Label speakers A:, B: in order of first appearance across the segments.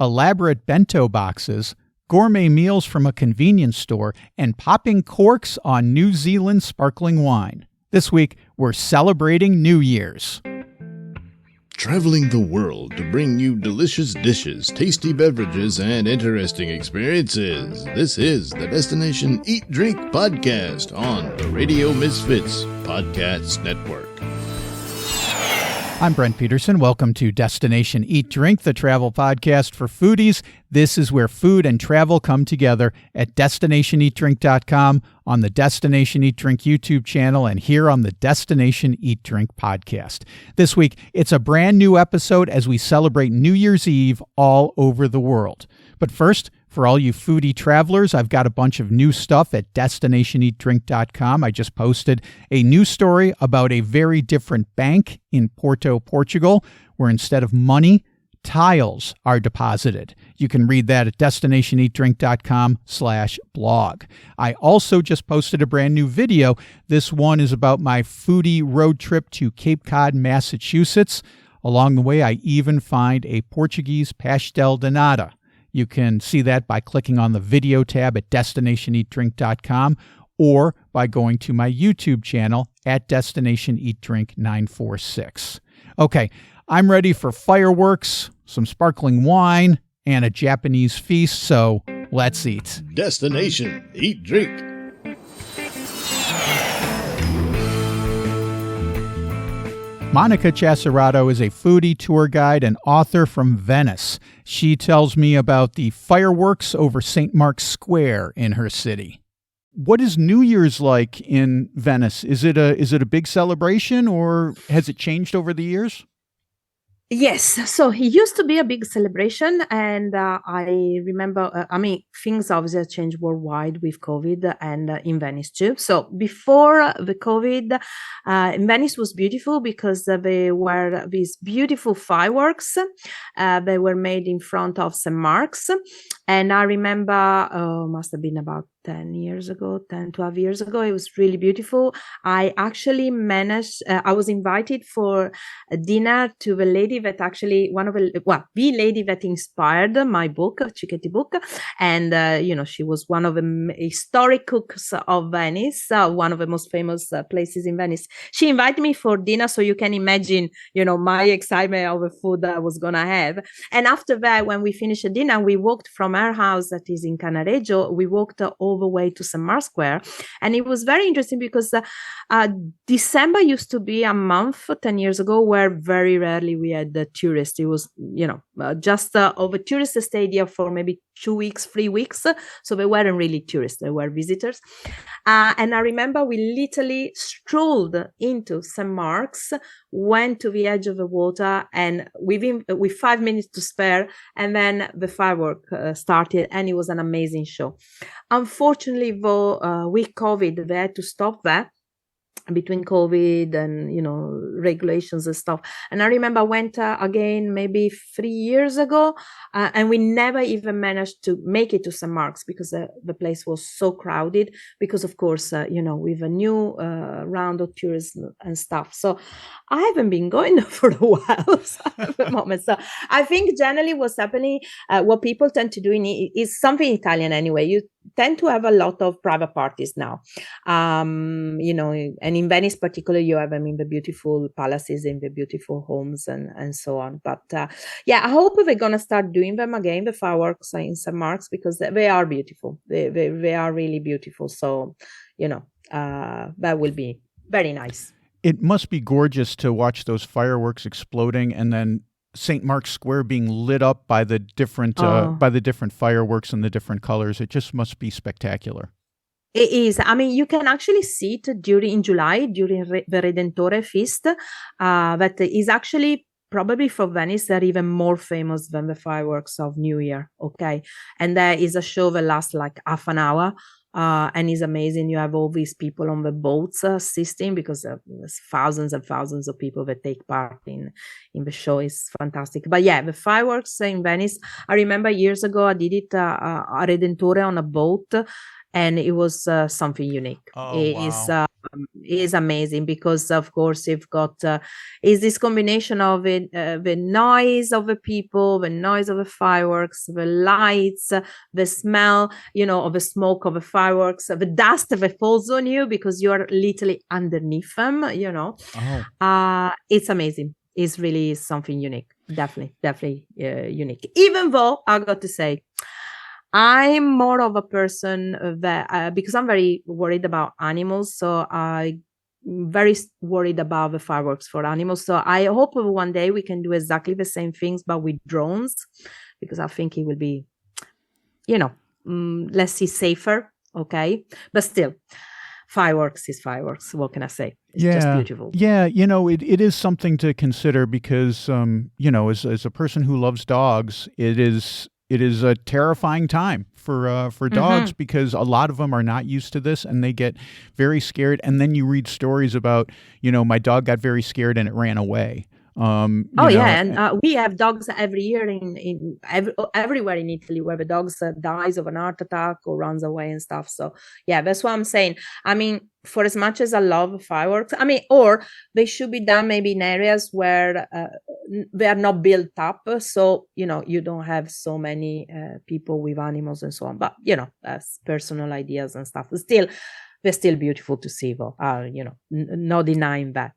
A: elaborate bento boxes, gourmet meals from a convenience store, and popping corks on New Zealand sparkling wine. This week, we're celebrating New Year's.
B: Traveling the world to bring you delicious dishes, tasty beverages, and interesting experiences. This is the Destination Eat Drink Podcast on the Radio Misfits Podcast Network.
A: I'm Brent Peterson. Welcome to Destination Eat Drink, the travel podcast for foodies. This is where food and travel come together at destinationeatdrink.com, on the Destination Eat Drink YouTube channel, and here on the Destination Eat Drink podcast. This week, it's a brand new episode as we celebrate New Year's Eve all over the world. But first, for all you foodie travelers, I've got a bunch of new stuff at destinationeatdrink.com. I just posted a new story about a very different bank in Porto, Portugal, where instead of money, tiles are deposited. You can read that at destinationeatdrink.com/blog. I also just posted a brand new video. This one is about my foodie road trip to Cape Cod, Massachusetts. Along the way, I even find a Portuguese pastel de nata. You can see that by clicking on the video tab at destinationeatdrink.com or by going to my YouTube channel at destinationeatdrink946. Okay, I'm ready for fireworks, some sparkling wine, and a Japanese feast, so let's eat.
B: Destination Eat Drink.
A: Monica Chaserato is a foodie, tour guide, and author from Venice. She tells me about the fireworks over St. Mark's Square in her city. What is New Year's like in Venice? Is it a big celebration, or has it changed over the years?
C: Yes, so it used to be a big celebration, and I remember, things obviously changed worldwide with COVID and in Venice too. So before the COVID, in Venice was beautiful because there were these beautiful fireworks. They were made in front of St. Mark's, and I remember, must have been about 12 years ago, it was really beautiful. I actually managed, I was invited for a dinner to the lady that actually, the lady that inspired my book, Cicchetti book. And, she was one of the historic cooks of Venice, one of the most famous places in Venice. She invited me for dinner, so you can imagine, my excitement of the food that I was going to have. And after that, when we finished the dinner, we walked from her house that is in Cannaregio, we walked all the way to St. Mark's Square. And it was very interesting because December used to be a month 10 years ago where very rarely we had the tourists. It was, just over tourists stayed here for maybe 2 weeks, 3 weeks. So they weren't really tourists, they were visitors. And I remember we literally strolled into St. Mark's, went to the edge of the water, and with 5 minutes to spare, and then the firework started, and it was an amazing show. Unfortunately, though, with COVID, they had to stop that between COVID and, regulations and stuff. And I remember I went again maybe 3 years ago, and we never even managed to make it to St. Mark's because the place was so crowded because, of course, with a new round of tourists and stuff. So I haven't been going there for a while at the moment. So I think generally what's happening, what people tend to do is something Italian anyway. You tend to have a lot of private parties now, and in Venice particularly, you have the beautiful palaces and the beautiful homes and so on. But I hope we're gonna start doing them again, the fireworks in St. Mark's, because they are beautiful. They are really beautiful. So that will be very nice.
A: It must be gorgeous to watch those fireworks exploding and then St. Mark's Square being lit up by the different fireworks and the different colors. It just must be spectacular.
C: It is. You can actually see it in July, during the Redentore feast, that is actually probably for Venice, they're even more famous than the fireworks of New Year. Okay. And there is a show that lasts like half an hour. And it's amazing. You have all these people on the boats assisting because there's thousands and thousands of people that take part in the show. It's fantastic. But yeah, the fireworks in Venice, I remember years ago I did it a Redentore on a boat. and it was something unique. It is amazing because, of course, you've got is this combination of it, the noise of the people, the noise of the fireworks, the lights, the smell, of the smoke of the fireworks, the dust that falls on you because you are literally underneath them. It's amazing. It's really something unique. Definitely unique. Even though I got to say, I'm more of a person that because I'm very worried about animals, so I'm very worried about the fireworks for animals. So I hope one day we can do exactly the same things, but with drones, because I think it will be, let's see, safer. Okay, but still, fireworks is fireworks. What can I say? It's just beautiful.
A: Yeah, it is something to consider because, as a person who loves dogs, it is a terrifying time for dogs because a lot of them are not used to this and they get very scared. And then you read stories about, my dog got very scared and it ran away.
C: And we have dogs every year everywhere in Italy where the dogs dies of an heart attack or runs away and stuff. So yeah, that's what I'm saying. I mean, for as much as I love fireworks, or they should be done maybe in areas where they are not built up, so you don't have so many people with animals and so on. But that's personal ideas and stuff. They're still beautiful to see, though. No denying that.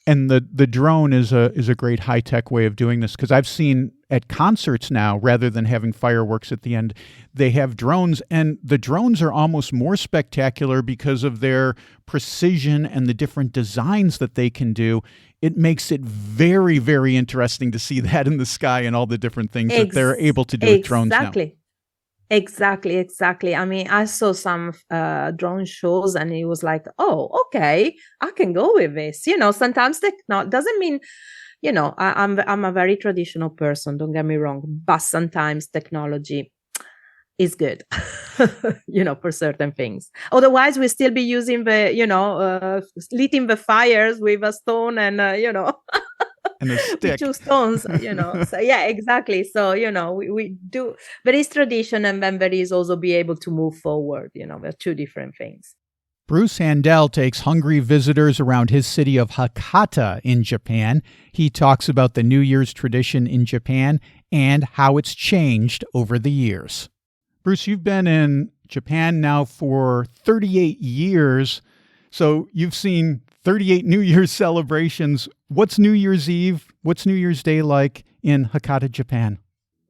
A: And the drone is a great high tech way of doing this because I've seen at concerts now, rather than having fireworks at the end, they have drones, and the drones are almost more spectacular because of their precision and the different designs that they can do. It makes it very, very interesting to see that in the sky and all the different things that they're able to do with drones now.
C: Exactly. I mean, I saw some drone shows and it was like, oh, okay, I can go with this. Sometimes doesn't mean, I'm a very traditional person, don't get me wrong, but sometimes technology is good, for certain things. Otherwise, we'll still be using the, lighting the fires with a stone and,
A: and a stick.
C: 2 stones, So yeah, exactly. So, we do, there is tradition and then there is also be able to move forward, they're 2 different things.
A: Bruce Handel takes hungry visitors around his city of Hakata in Japan. He talks about the New Year's tradition in Japan and how it's changed over the years. Bruce, you've been in Japan now for 38 years, so you've seen 38 New Year's celebrations. What's New Year's Eve? What's New Year's Day like in Hakata, Japan?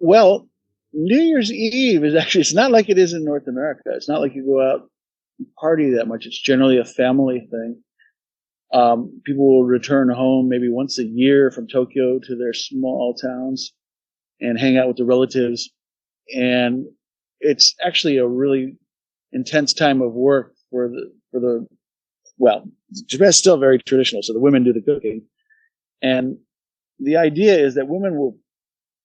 D: Well, New Year's Eve it's not like it is in North America. It's not like you go out and party that much. It's generally a family thing. People will return home maybe once a year from Tokyo to their small towns and hang out with the relatives. And it's actually a really intense time of work Japan's still very traditional, so the women do the cooking. And the idea is that women will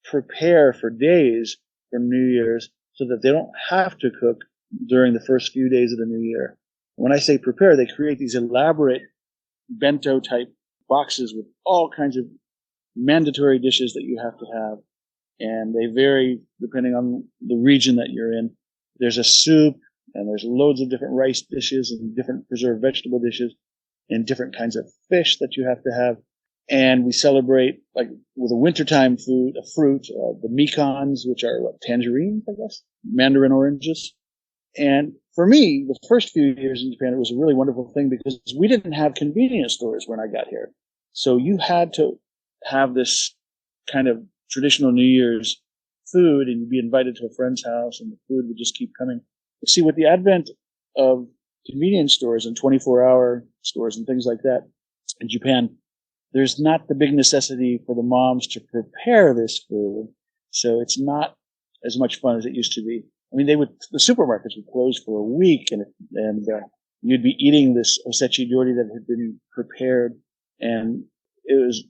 D: prepare for days for New Year's so that they don't have to cook during the first few days of the New Year. When I say prepare, they create these elaborate bento type boxes with all kinds of mandatory dishes that you have to have. And they vary depending on the region that you're in. There's a soup, and there's loads of different rice dishes and different preserved vegetable dishes and different kinds of fish that you have to have. And we celebrate like with a wintertime fruit, the mekons, which are tangerines, I guess, mandarin oranges. And for me, the first few years in Japan, it was a really wonderful thing because we didn't have convenience stores when I got here. So you had to have this kind of traditional New Year's food, and you'd be invited to a friend's house and the food would just keep coming. But see, with the advent of convenience stores and 24-hour stores and things like that in Japan, there's not the big necessity for the moms to prepare this food. So it's not as much fun as it used to be. I mean, the supermarkets would close for a week and you'd be eating this osechi ryori that had been prepared. And it was,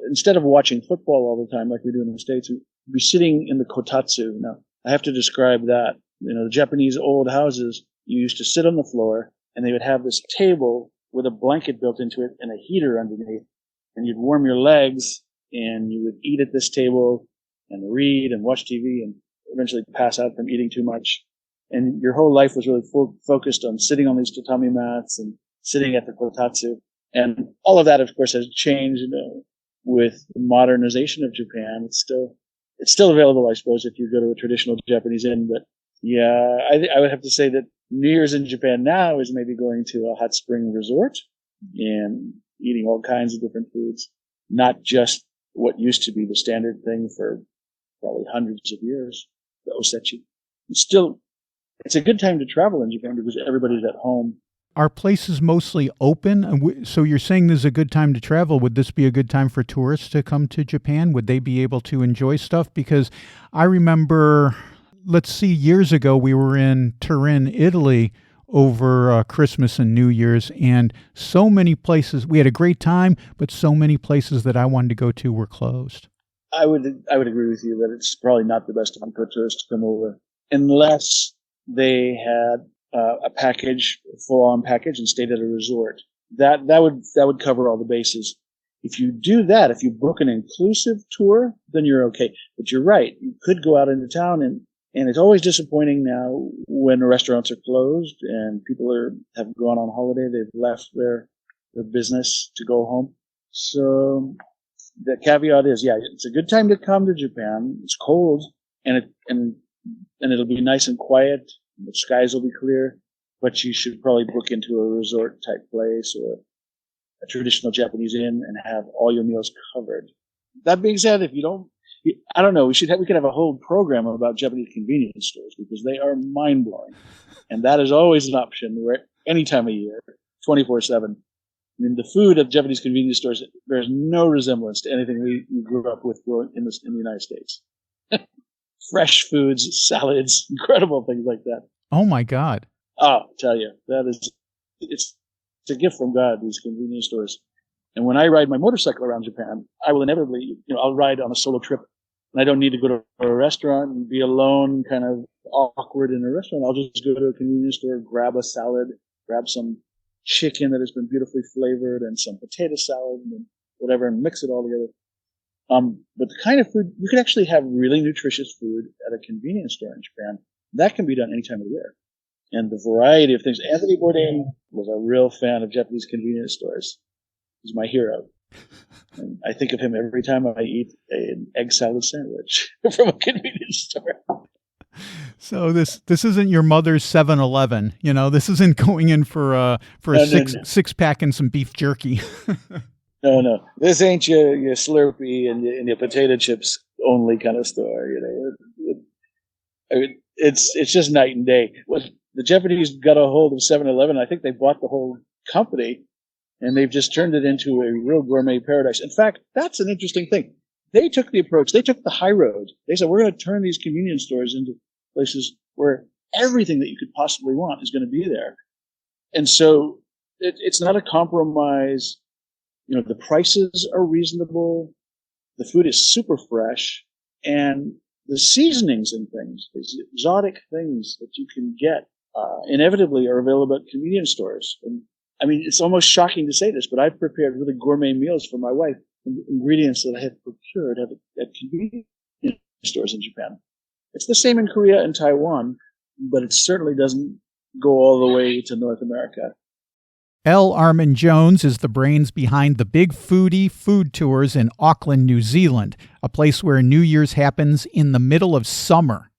D: instead of watching football all the time like we do in the States, we'd be sitting in the kotatsu. Now, I have to describe that. The Japanese old houses, you used to sit on the floor and they would have this table with a blanket built into it and a heater underneath. And you'd warm your legs and you would eat at this table and read and watch TV and eventually pass out from eating too much. and your whole life was really focused on sitting on these tatami mats and sitting at the kotatsu. And all of that, of course, has changed, with the modernization of Japan. It's still available, I suppose, if you go to a traditional Japanese inn. But yeah, I would have to say that New Year's in Japan now is maybe going to a hot spring resort and eating all kinds of different foods, not just what used to be the standard thing for probably hundreds of years, the osechi. It's a good time to travel in Japan because everybody's at home.
A: Are places mostly open? So you're saying this is a good time to travel. Would this be a good time for tourists to come to Japan? Would they be able to enjoy stuff? Because I remember, years ago we were in Turin, Italy over Christmas and New Year's, and so many places, we had a great time, but so many places that I wanted to go to were closed.
D: I would agree with you that it's probably not the best time for tourists to come over unless they had a package, full-on package, and stayed at a resort. That would cover all the bases. If you do that, if you book an inclusive tour, then you're okay. But you're right, you could go out into town, and it's always disappointing now when the restaurants are closed and people have gone on holiday. They've left their business to go home. So the caveat is, yeah, it's a good time to come to Japan. It's cold, and it'll be nice and quiet. The skies will be clear, but you should probably book into a resort type place or a traditional Japanese inn and have all your meals covered. That being said, if you don't, I don't know, we could have a whole program about Japanese convenience stores because they are mind blowing, and that is always an option where any time of year, 24/7. I mean, the food at Japanese convenience stores bears no resemblance to anything we grew up with growing in the United States. Fresh foods, salads, incredible things like that.
A: Oh my God.
D: Oh, I tell you, it's a gift from God, these convenience stores. And when I ride my motorcycle around Japan, I will inevitably, I'll ride on a solo trip and I don't need to go to a restaurant and be alone, kind of awkward in a restaurant. I'll just go to a convenience store, grab a salad, grab some chicken that has been beautifully flavored and some potato salad and whatever, and mix it all together. But the kind of food, you could actually have really nutritious food at a convenience store in Japan. That can be done any time of the year. And the variety of things. Anthony Bourdain was a real fan of Japanese convenience stores. He's my hero. And I think of him every time I eat an egg salad sandwich from a convenience store.
A: So this isn't your mother's 7-Eleven. This isn't going in for a six pack and some beef jerky.
D: No. This ain't your Slurpee and your potato chips only kind of store. It's just night and day. The Japanese got a hold of 7-Eleven. I think they bought the whole company, and they've just turned it into a real gourmet paradise. In fact, that's an interesting thing. They took the approach. They took the high road. They said, we're going to turn these convenience stores into places where everything that you could possibly want is going to be there. And so it's not a compromise. The prices are reasonable. The food is super fresh, and the seasonings and things, these exotic things that you can get, inevitably are available at convenience stores. And I mean, it's almost shocking to say this, but I've prepared really gourmet meals for my wife, ingredients that I had procured at convenience stores in Japan. It's the same in Korea and Taiwan, but it certainly doesn't go all the way to North America.
A: L. Armin Jones is the brains behind the Big Foodie food tours in Auckland, New Zealand, a place where New Year's happens in the middle of summer.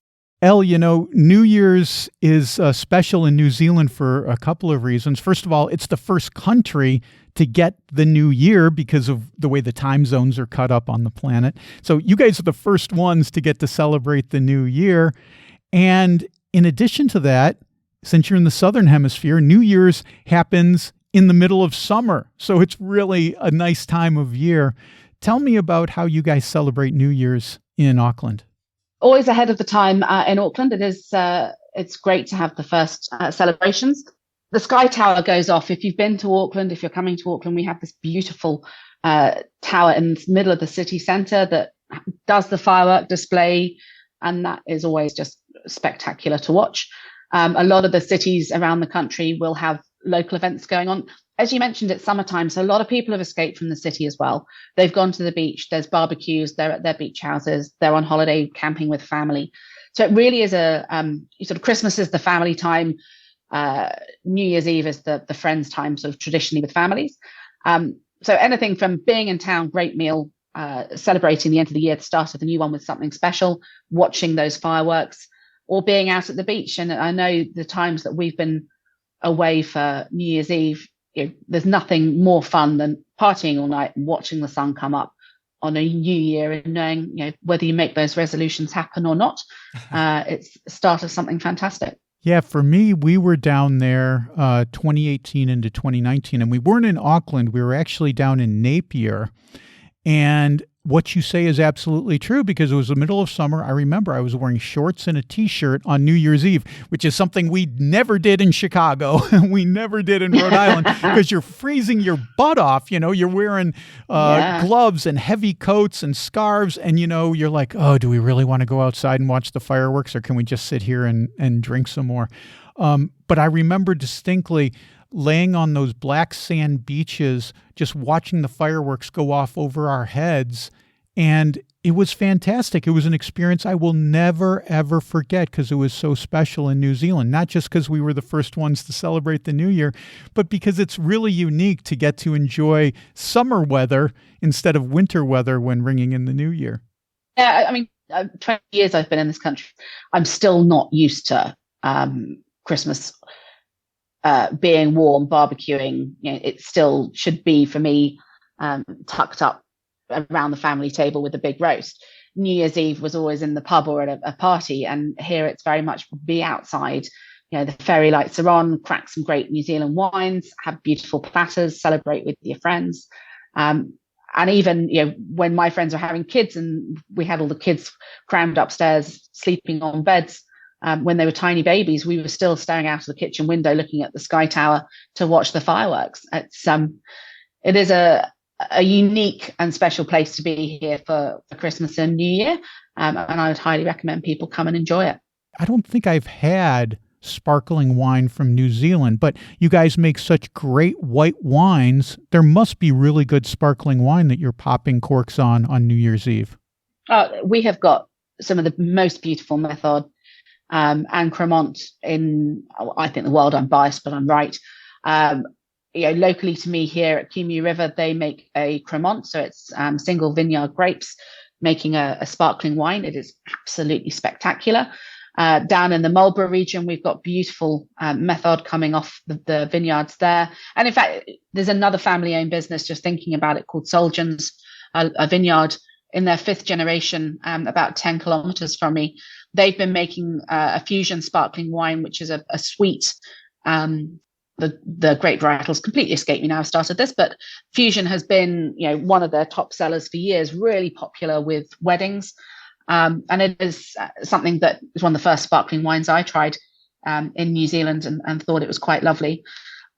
A: L, New Year's is special in New Zealand for a couple of reasons. First of all, it's the first country to get the new year because of the way the time zones are cut up on the planet. So you guys are the first ones to get to celebrate the new year. And in addition to that, since you're in the Southern Hemisphere, New Year's happens in the middle of summer. So it's really a nice time of year. Tell me about how you guys celebrate New Year's in Auckland.
E: Always ahead of the time in Auckland. It's great to have the first celebrations. The Sky Tower goes off. If you've been to Auckland, if you're coming to Auckland, we have this beautiful tower in the middle of the city centre that does the firework display, and that is always just spectacular to watch. A lot of the cities around the country will have local events going on. as you mentioned, it's summertime, so a lot of people have escaped from the city as well. They've gone to the beach. There's barbecues. They're at their beach houses. They're on holiday camping with family. So it really is a sort of Christmas is the family time. New Year's Eve is the friends time, sort of traditionally with families. So anything from being in town, great meal, celebrating the end of the year, the start of the new one with something special, watching those fireworks, or being out at the beach. And I know the times that we've been away for New Year's Eve, there's nothing more fun than partying all night and watching the sun come up on a new year and knowing, whether you make those resolutions happen or not, it's the start of something fantastic.
A: Yeah, for me, we were down there 2018 into 2019, and we weren't in Auckland. We were actually down in Napier. And what you say is absolutely true, because it was the middle of summer. I remember I was wearing shorts and a T-shirt on New Year's Eve, which is something we never did in Chicago. We never did in Rhode Island, because you're freezing your butt off. You're wearing gloves and heavy coats and scarves. And, you're like, oh, do we really want to go outside and watch the fireworks, or can we just sit here and drink some more? But I remember distinctly laying on those black sand beaches, just watching the fireworks go off over our heads. And it was fantastic. It was an experience I will never, ever forget, because it was so special in New Zealand, not just because we were the first ones to celebrate the New Year, but because it's really unique to get to enjoy summer weather instead of winter weather when ringing in the New Year.
E: Yeah, I mean, 20 years I've been in this country. I'm still not used to Christmas being warm, barbecuing. It still should be for me tucked up around the family table with a big roast. New Year's Eve was always in the pub or at a party, and here it's very much be outside. The fairy lights are on, crack some great New Zealand wines, have beautiful platters, celebrate with your friends. And even, when my friends were having kids and we had all the kids crammed upstairs, sleeping on beds, when they were tiny babies, we were still staring out of the kitchen window, looking at the Sky Tower to watch the fireworks. It is a unique and special place to be here for Christmas and New Year. And I would highly recommend people come and enjoy it.
A: I don't think I've had sparkling wine from New Zealand, but you guys make such great white wines. There must be really good sparkling wine that you're popping corks on New Year's Eve.
E: We have got some of the most beautiful Method and Cremant in, I think, the world. I'm biased, but I'm right. Locally to me here at Kimu River, they make a Cremant, so it's single vineyard grapes making a sparkling wine. It is absolutely spectacular. Down in the Marlborough region, we've got beautiful Method coming off the vineyards there. And in fact, there's another family-owned business, just thinking about it, called Solgens, a vineyard in their 5th generation, about 10 kilometers from me. They've been making a fusion sparkling wine, which is a sweet. The grape varietals completely escape me now. I've started this, but fusion has been, one of their top sellers for years, really popular with weddings. And it is something that was one of the first sparkling wines I tried in New Zealand and thought it was quite lovely.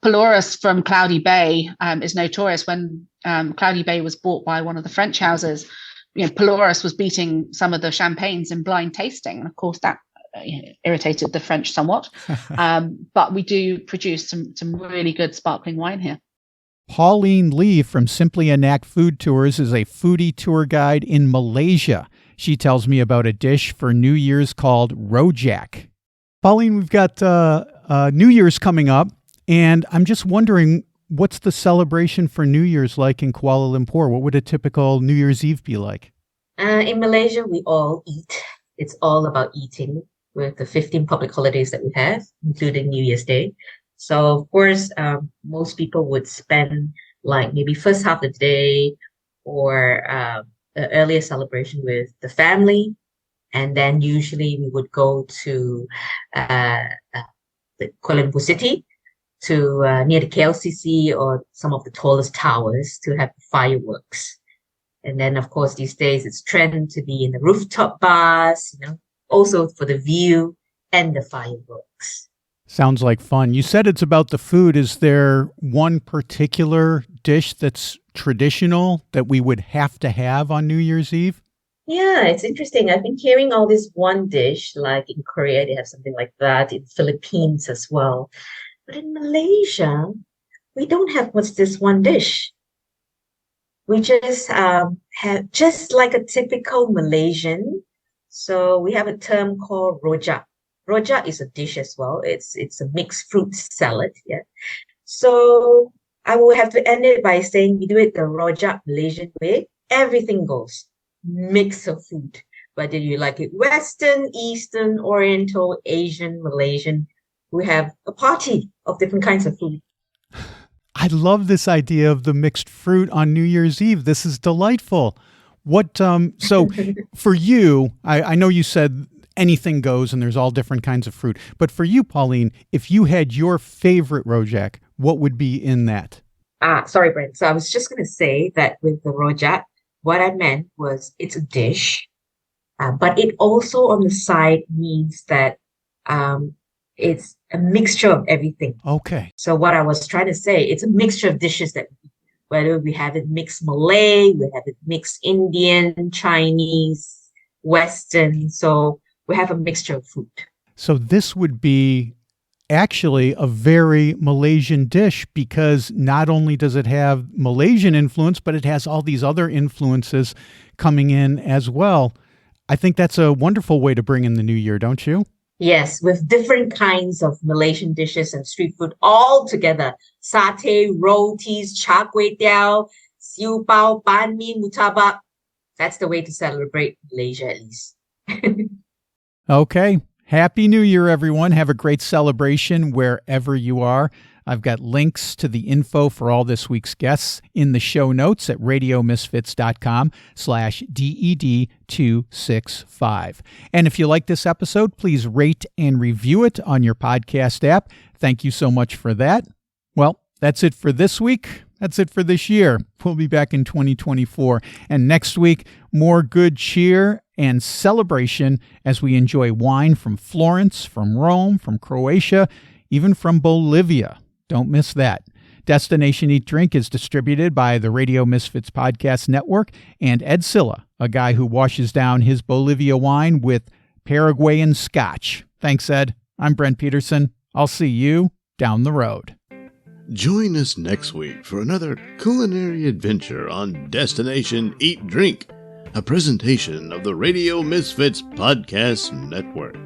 E: Pelorus from Cloudy Bay is notorious. When Cloudy Bay was bought by one of the French houses, Pelorus was beating some of the champagnes in blind tasting. And of course, that irritated the French somewhat. But we do produce some really good sparkling wine here.
A: Pauline Lee from Simply a Knack Food Tours is a foodie tour guide in Malaysia. She tells me about a dish for New Year's called rojak. Pauline, we've got New Year's coming up, and I'm just wondering, what's the celebration for New Year's like in Kuala Lumpur? What would a typical New Year's Eve be like?
F: In Malaysia, we all eat. It's all about eating with the 15 public holidays that we have, including New Year's Day. So, of course, most people would spend like maybe first half of the day or the earlier celebration with the family. And then usually we would go to the Kuala Lumpur City to near the KLCC or some of the tallest towers to have fireworks. And then, of course, these days it's trend to be in the rooftop bars, also for the view and the fireworks.
A: Sounds like fun. You said it's about the food. Is there one particular dish that's traditional that we would have to have on New Year's Eve?
F: Yeah, it's interesting. I've been hearing all this one dish, like in Korea, they have something like that, in Philippines as well. But in Malaysia, we don't have what's this one dish. We just have just like a typical Malaysian. So we have a term called rojak. Rojak is a dish as well. It's a mixed fruit salad. Yeah. So I will have to end it by saying we do it the rojak Malaysian way. Everything goes. Mix of food. Whether you like it Western, Eastern, Oriental, Asian, Malaysian, we have a party of different kinds of food.
A: I love this idea of the mixed fruit on New Year's Eve. This is delightful. What, so for you, I know you said anything goes and there's all different kinds of fruit, but for you, Pauline, if you had your favorite rojak, what would be in that?
F: Sorry, Brent. So I was just going to say that with the rojak, what I meant was it's a dish, but it also on the side means that it's a mixture of everything.
A: Okay.
F: So what I was trying to say, it's a mixture of dishes that whether we have it mixed Malay, we have it mixed Indian, Chinese, Western. So we have a mixture of food.
A: So this would be actually a very Malaysian dish because not only does it have Malaysian influence, but it has all these other influences coming in as well. I think that's a wonderful way to bring in the new year, don't you?
F: Yes, with different kinds of Malaysian dishes and street food all together. Satay, rotis, char kway teow, siu bao, ban mi, murtabak. That's the way to celebrate Malaysia, at least.
A: Okay. Happy New Year, everyone. Have a great celebration wherever you are. I've got links to the info for all this week's guests in the show notes at radiomisfits.com/DED265. And if you like this episode, please rate and review it on your podcast app. Thank you so much for that. Well, that's it for this week. That's it for this year. We'll be back in 2024. And next week, more good cheer and celebration as we enjoy wine from Florence, from Rome, from Croatia, even from Bolivia. Don't miss that. Destination Eat Drink is distributed by the Radio Misfits Podcast Network and Ed Silla, a guy who washes down his Bolivia wine with Paraguayan scotch. Thanks, Ed. I'm Brent Peterson. I'll see you down the road.
B: Join us next week for another culinary adventure on Destination Eat Drink, a presentation of the Radio Misfits Podcast Network.